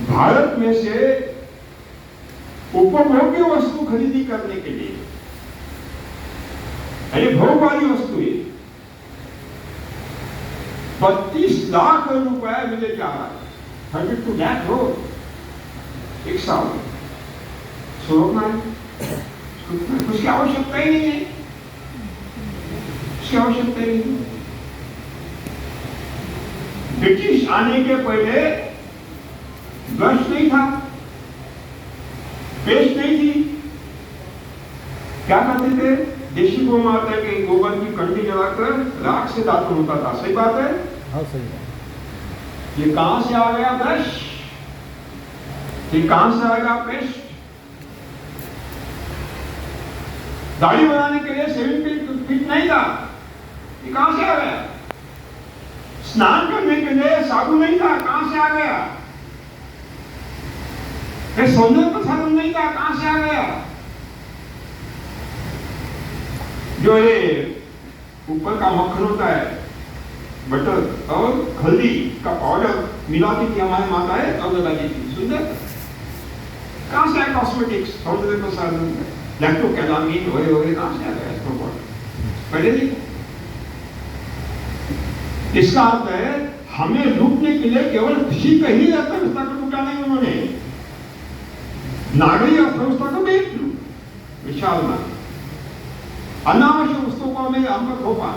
भारत में से उपभोग्य वस्तु खरीदी करने के लिए, यानी भोग वाली वस्तु, 32 लाख रुपया मिले जा रहा है। 32 लाख हो एक साल सोना है, उसकी आवश्यकता ही नहीं है, उसकी आवश्यकता ही नहीं। ब्रिटिश आने के पहले ब्रश नहीं था, पेस्ट नहीं थी, क्या करते थे? देशी गौ माता के गोबर की कंडी जलाकर राख से दातुन होता था। सही बात है? हाँ सही बात। ये कहां से आ गया ब्रश? ये कहां से आ गया पेस्ट? दाढ़ी बनाने के लिए सेविंग किट नहीं था, ये कहां से आ गया? स्नान करने के लिए साबुन नहीं था, कहां से आ गया? सौंदर्य प्रसाधन नहीं था, कहां से आ गया? जो ये ऊपर का मक्खन होता है, बटर और हल्दी का पाउडर मिलाती थी हमारी माताएं और लगाती थी। सुंदर कहां से आया? कॉस्मेटिक्स, सौंदर्य प्रसाधन, लैक्टोकैलामीन वगैरह कहां से आ गया? इसको पहले देखो। इसका अर्थ है हमें लूटने के लिए केवल खुशी का ही अर्थव्यवस्था को लूटा नहीं, उन्होंने नागरिक अर्थव्यवस्था को भी विशाल ना अनावश्यक वस्तुओं को हमें हमको थोपा,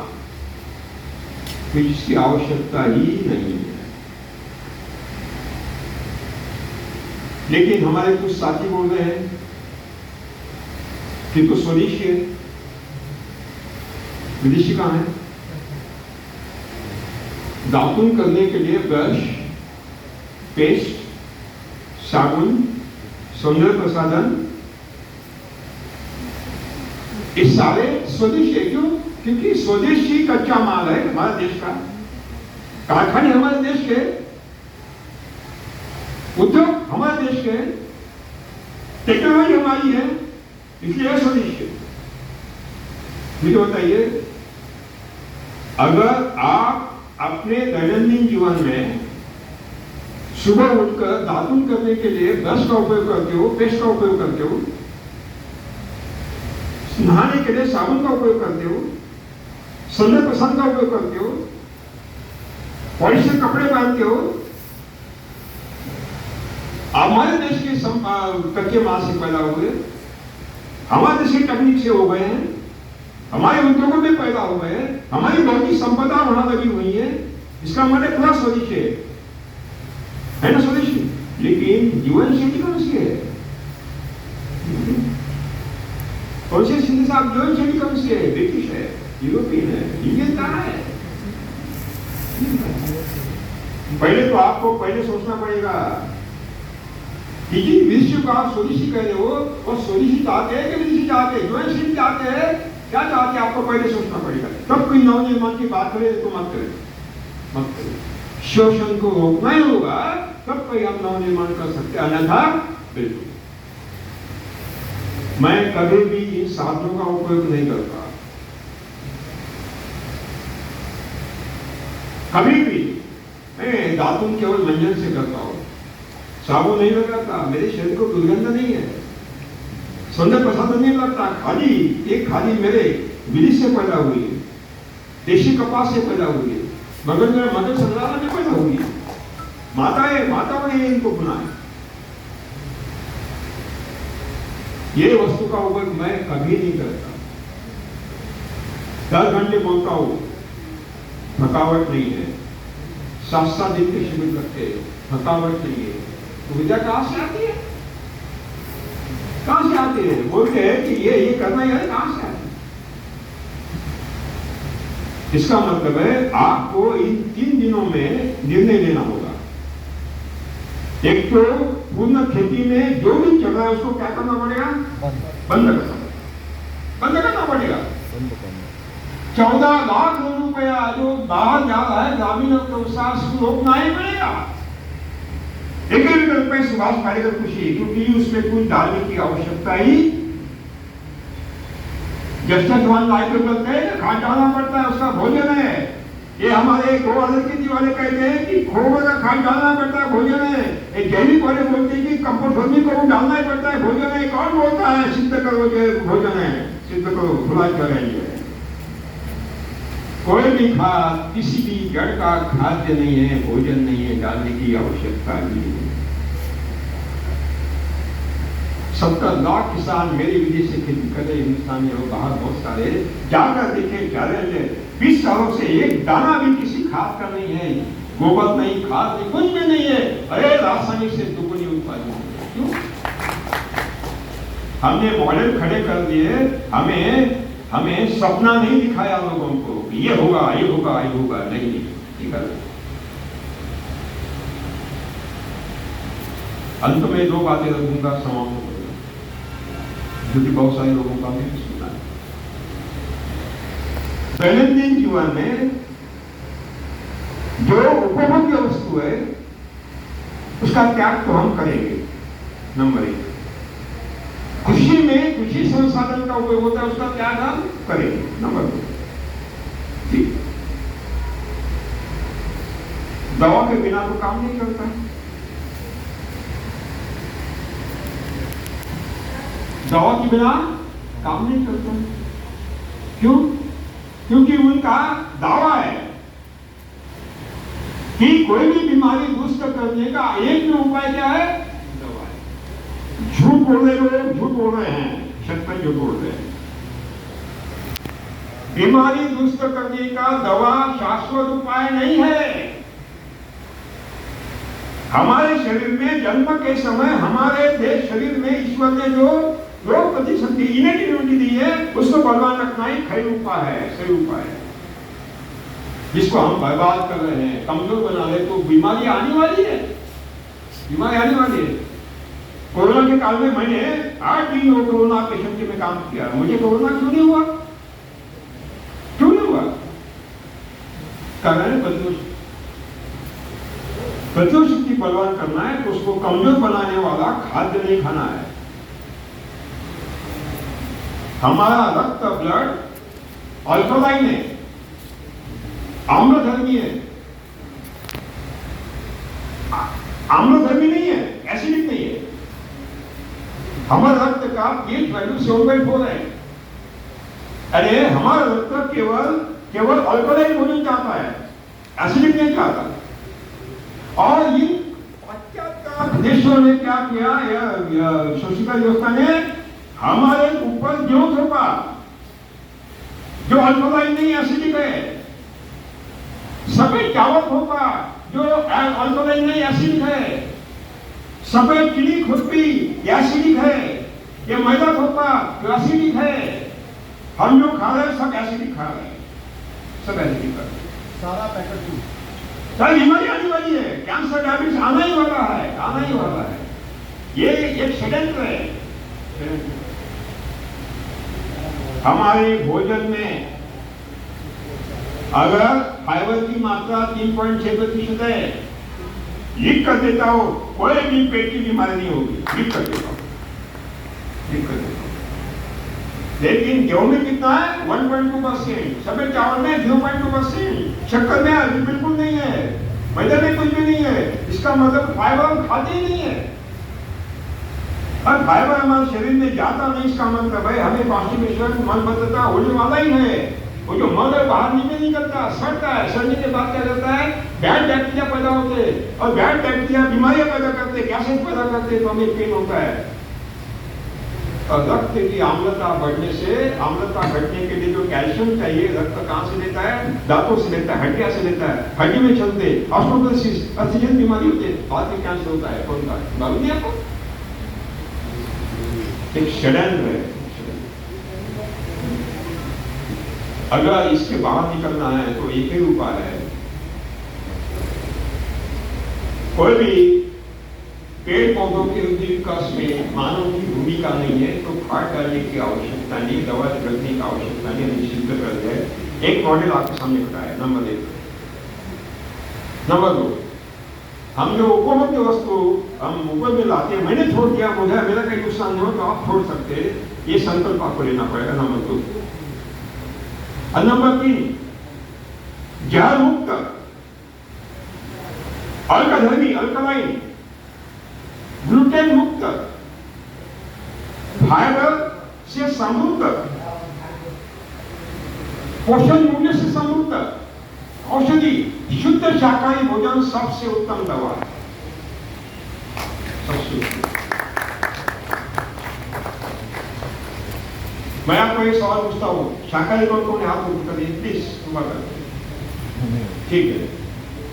जिसकी आवश्यकता ही नहीं है। लेकिन हमारे कुछ साथी बोल रहे हैं कि तो स्वदेशी है, विदेशी कहां है? दातुन करने के लिए ब्रश, पेस्ट, साबुन, सौंदर्य प्रसाधन, ये सारे स्वदेशी है। क्यों? क्योंकि स्वदेशी कच्चा माल है हमारे देश का, कारखाने हमारे देश के, उद्योग हमारे देश के, टेक्नोलॉजी हमारी है, इसलिए स्वदेशी है। मुझे बताइए, अगर आप अपने दैनंदिन जीवन में सुबह उठकर दातुन करने के लिए ब्रश का उपयोग करते हो, पेस्ट का उपयोग करते हो, नहाने के लिए साबुन का उपयोग करते हो, सौंदर्य प्रसाधन का उपयोग करते हो, पॉलिस्टर कपड़े पहनते हो, हमारे देश के कच्चे माल से पैदा हुए, हमारे देश की तकनीक से हो गए हैं, हमारे उद्योगों में पैदा हो गए, हमारी भौतिक संपदा वहां लगी हुई है, इसका मतलब पूरा स्वदेशी है ना? स्वदेशी। लेकिन जीवन शैली कौन सी है? कौन सी सिंह साहब जीवन शैली कौन सी है? ब्रिटिश है, यूरोपियन है, इंडियन कहां है? पहले तो आपको पहले सोचना पड़ेगा कि जिन विदेशी को आप स्वदेशी कह रहे हो, वो स्वदेशी चाहते हैं कि विदेशी चाहते हैं? जीवन शैली चाहते हैं, क्या चाहते हैं? आपको पहले सोचना पड़ेगा। तब कोई नवनिर्माण की बात करे तो मत करें, मत करें। शोषण को रोकना ही होगा, तब कोई आप नवनिर्माण कर सकते, अन्यथा बिल्कुल। मैं कभी भी इन साधनों का उपयोग नहीं करता, कभी भी। मैं दातुन केवल मंजन से करता हूं, साबुन नहीं लगाता, मेरे शरीर को दुर्गंध नहीं है, सौंदर्य प्रसाधन नहीं लगता। खाली एक खाली मेरे विदेश से पैदा हुई है, देशी कपास से पैदा हुई है, मगर मेरे मदर संग्रहालय में पैदा हुई है। माताओं ने इनको बनाया। ये वस्तु का उपयोग मैं कभी नहीं करता। 10 घंटे बोलता हूं, थकावट नहीं है। 7-7 दिन के शिविर करते, थकावट नहीं है। तो विद्या कहां से आती है? कहां से आती है? बोलते हैं कि ये करना है, कहां से आती है? इसका मतलब है आपको इन 3 दिनों में निर्णय लेना होगा। एक तो पूर्ण खेती में जो भी चल रहा है उसको क्या करना पड़ेगा? बंद करना पड़ेगा। 14 लाख रुपया जो बाहर जा रहा है ग्रामीण अर्थव्यवस्था, उसको रोकना ही पड़ेगा। एक रुपये सुभाष पालेकर खुशी, क्योंकि उसमें कुछ डालने की आवश्यकता ही। ज्येष्ठ जवान लाइफ में बोलते हैं खाद डालना पड़ता है, उसका भोजन है। ये हमारे गोवर्धन के दीवाने कहते हैं कि खोबर का खाद डालना पड़ता है, भोजन है। जैविक वाले बोलते हैं कि कंपोस्ट को डालना ही पड़ता है, भोजन है। कौन बोलता है सिद्ध करो जो भोजन है, सिद्ध करो, भुला करेंगे। कोई भी खाद किसी भी जड़ का खाद्य नहीं है, भोजन नहीं है, डालने की आवश्यकता नहीं है। 70 लाख किसान मेरी विधि से खेती कर रहे हिंदुस्तान में और बाहर बहुत सारे, जाकर देखे चैलेंज 20 सालों से एक दाना भी किसी खाद का नहीं है, गोबर नहीं, खाद नहीं, कुछ भी नहीं है। अरे रासायनिक से दुगुनी उत्पादन। क्यों? हमने मॉडल खड़े कर दिए, हमें सपना नहीं दिखाया लोगों को, ये होगा, ये होगा, ये होगा। नहीं, ठीक है। अंत में 2 बातें रखूंगा, समाप्त हो गया, जो कि बहुत सारे लोगों का मैंने सुना है। दैनंदिन जीवन में जो उपभोग्य वस्तु है उसका त्याग तो हम करेंगे, नंबर 1। कृषि में कृषि संसाधन का उपयोग होता है, उसका त्याग हम करेंगे, नंबर 2। ठीक, दवा के बिना तो काम नहीं चलता है। दवा के बिना काम नहीं चलता। क्यों? क्योंकि उनका दावा है कि कोई भी बीमारी दुष्ट करने का एक ही उपाय क्या है? दवा है। झूठ बोल रहे लोग, झूठ बोल रहे हैं, सत्य झूठ बोल रहे हैं। बीमारी दुष्ट करने का दवा शाश्वत उपाय नहीं है। हमारे शरीर में जन्म के समय हमारे देश शरीर में ईश्वर ने जो रोग प्रतिशक्ति इम्यूनिटी दी है, उसको बलवान रखना ही खैर उपाय है, सही उपाय है। जिसको हम बर्बाद कर रहे हैं, कमजोर बना रहे, तो बीमारी आने वाली है, बीमारी आने वाली है। कोरोना के काल में मैंने 8 दिन कोरोना पेशेंट के में काम किया, मुझे कोरोना क्यों नहीं हुआ? क्यों नहीं हुआ? कारण है प्रतिरोध शक्ति बलवान करना है, तो उसको कमजोर बनाने वाला खाद्य नहीं खाना है। हमारा रक्त ब्लड अल्कलाइन है, आम्लधर्मी है, आम्लधर्मी नहीं है, एसिडिक नहीं है। हमारा रक्त का पीएच वैल्यू 7.4 है। अरे हमारा रक्त केवल अल्कलाइन भोजन चाहता है, एसिडिक नहीं चाहता। और इन पाश्चात्य देशों ने क्या किया, शोषिका व्यवस्था ने हमारे ऊपर जो थोपा, जो अल्कलाइन नहीं, एसिडिक है। सफेद चावल थोपा, जो अल्कलाइन नहीं, एसिडिक है। सफेद चिली खुरपी, एसिडिक है। ये मैदा थोपा, जो एसिडिक है। हम जो खा रहे हैं सब एसिडिक खा रहे हैं, सब एसिडिक खा रहे हैं। सारा पैकेट दूध, सारी बीमारी आने वाली है, कैंसर, डायबिटीज आना ही वाला है, आना ही वाला है। ये एक षड्यंत्र है। हमारे भोजन में अगर फाइबर की मात्रा 3.6% है, लिख कर देता हो, कोई भी पेट की बीमारी नहीं होगी, लिख कर देता हूं, लिख कर देता हूं। लेकिन गेहूं में कितना है? 1.2%, सफेद चावल में 0.2%, शक्कर में अभी बिल्कुल नहीं है, मैदे में कुछ भी नहीं है। इसका मतलब फाइबर हम खाते ही नहीं है। और फाइबर हमारे शरीर में जाता नहीं, इसका मतलब है हमें कॉन्स्टिपेशन, मलबद्धता होने वाला ही है। वो जो मल है बाहर नहीं करता, सड़ता है, सड़ने के बाद क्या करता है? बैड बैक्टीरिया पैदा होते हैं, और बैड बैक्टीरिया बीमारियां पैदा करते, गैसेस पैदा करते, तो हमें पेन होता है। और रक्त की आम्लता बढ़ने से, आम्लता घटने के लिए जो कैल्शियम चाहिए, रक्त कहां से लेता है? दांतों से लेता है, हड्डियां से लेता है, हड्डी में चलते ऑस्टियोपोरोसिस, अस्थि बीमारी होती है, बाद में कैंसर होता है। कौन का मालूम नहीं आपको? एक षड्यंत्र है। अगर इसके बाहर निकलना है तो एक ही उपाय है, कोई भी पेड़ पौधों के विकास में मानव की भूमिका नहीं है, तो खाद डालने की आवश्यकता नहीं, दवा छिड़कने की आवश्यकता नहीं, निश्चित कर दिया। एक मॉडल आपके सामने बताया, नंबर 1। नंबर 2, हम जो उपभोग्य वस्तु हम ऊपर में लाते हैं, मैंने छोड़ दिया, मुझे मेरा कहीं नुकसान नहीं हो तो आप छोड़ सकते हैं, ये संकल्प आपको लेना पड़ेगा, नंबर 2। और नंबर 3, जहर मुक्त, अल्कधर्मी, अल्कलाइन, ग्लूटेन मुक्त, फाइबर से समृद्ध, पोषण मूल्य से समृद्ध औषधि, शुद्ध शाकाहारी भोजन सबसे उत्तम दवा है, सबसे उत्तम। मैं आपको एक सवाल पूछता हूं, शाकाहारी कौन कौन है? हाथ ऊपर करिए प्लीज, ठीक है।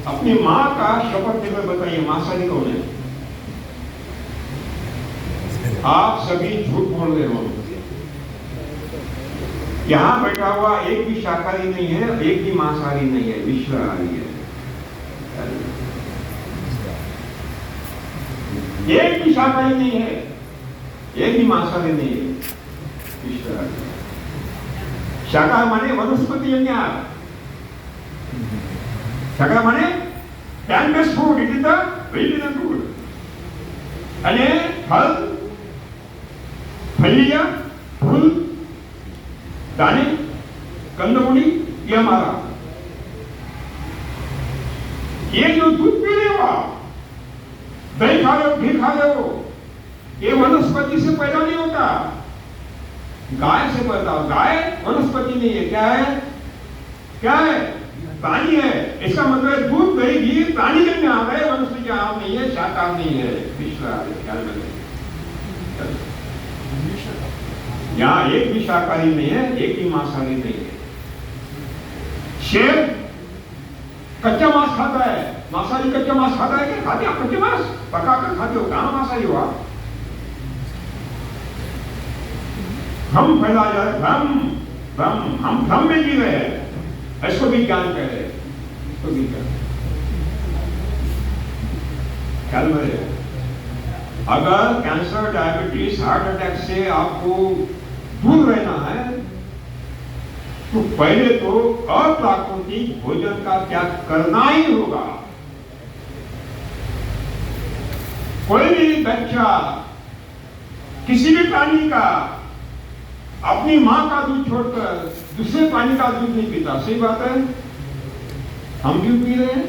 अपनी माँ का शपथ देकर बताइए, मांसाहारी कौन है? आप सभी झूठ बोल रहे हो। यहां बैठा हुआ एक भी शाकाहारी नहीं है, एक भी मांसाहारी नहीं है, विश्वाहारी है। एक भी शाकाहारी नहीं है, एक भी मांसाहारी नहीं है, विश्वाहारी। शाकाहार माने वनस्पति यज्ञ, शाकाहार माने plant based food, it is the vegetarian food. અને ફળ, फलिया, फूल, दाने, कंदमूली, ये हमारा। ये जो दूध पी रहे हो आप, दही खा रहे हो, घी खा रहे हो, ये वनस्पति से पैदा नहीं होता, गाय से पैदा होता। गाय वनस्पति नहीं है, क्या है? क्या है? प्राणी है। इसका मतलब है दूध, दही, घी प्राणी जन्य आ गए, वनस्पति आहार नहीं है, शाकाहार नहीं है, विश्वाहार है। ख्याल रखें, यहां एक भी शाकाहारी नहीं है, एक भी मांसाहारी नहीं है। शेर कच्चा मांस खाता है, मांसाहारी कच्चा मांस खाता है क्या? खाते आप कच्चा मांस? पकाकर खाते हो, कहां मांसाहारी हुआ? भ्रम फैला जाए, भ्रम, हम भ्रम में जी रहे हैं, इसको भी ज्ञान कह रहे हैं, इसको भी ज्ञान। ख्याल में रहे, अगर कैंसर, डायबिटीज, हार्ट अटैक से आपको दूर रहना है तो पहले तो अप्राकृतिक भोजन का त्याग करना ही होगा। कोई भी बच्चा किसी भी प्राणी का अपनी मां का दूध छोड़कर दूसरे प्राणी का दूध नहीं पीता, सही बात है? हम क्यों पी रहे हैं?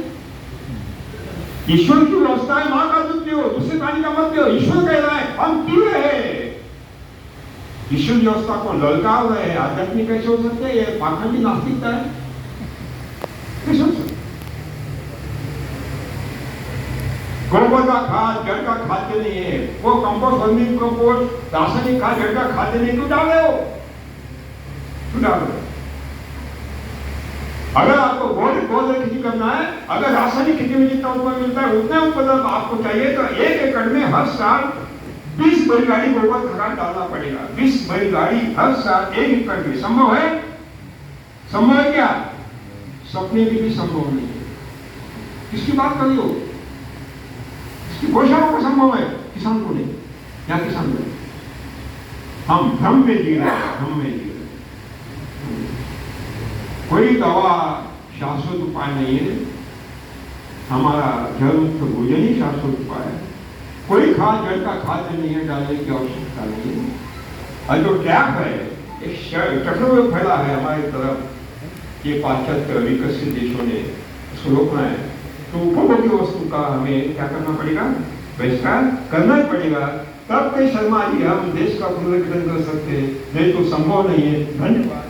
ईश्वर की व्यवस्था है, मां का दूध पियो, दूसरे प्राणी का मत पियो। ईश्वर कह रहा है, हम पी रहे हैं। ईश्वर व्यवस्था को ललकार रहे हैं, आध्यात्मिक कैसे हो सकते हैं? ये पाखंडी नास्तिकता है, कैसे हो सकते? गोबर का खाद जड़ का खाद्य नहीं है, वो कंपोस्ट, वर्मी कंपोस्ट, रासायनिक खाद जड़ का खाद्य नहीं, क्यों डाल रहे हो? क्यों डाल रहे हो? अगर आपको गोद खेती करना है, अगर रासायनिक खेती में जितना उत्पादन मिलता है उतना उत्पादन आपको चाहिए, तो 1 एकड़ में हर साल 20 बैलगाड़ी गोबर खाद डालना पड़ेगा। 20 बैलगाड़ी हर साल 1 एकड़ में। संभव है? संभव है क्या? सपने में भी संभव नहीं है। किसकी बात कर रही हो? इसकी घोषणाओं को संभव है, किसान को नहीं। या किसान को? हम भ्रम में जी रहे हैं, भ्रम में जी रहे हैं। कोई दवा शाश्वत उपाय नहीं है, हमारा जल मुक्त भोजन ही शाश्वत उपाय है। कोई खाद जड़ का खाद्य नहीं है, डालने की आवश्यकता नहीं है। और जो ट्रैप है, एक चक्रव्यूह फैला है हमारी तरफ, ये पाश्चात्य विकसित देशों ने इसको रोकना है, तो उपभोग्य वस्तु का हमें क्या करना पड़ेगा? बहिष्कार करना ही पड़ेगा। तब कई शर्मा जी हम देश का पुनर्गठन कर सकते हैं, नहीं तो संभव नहीं है। धन्यवाद।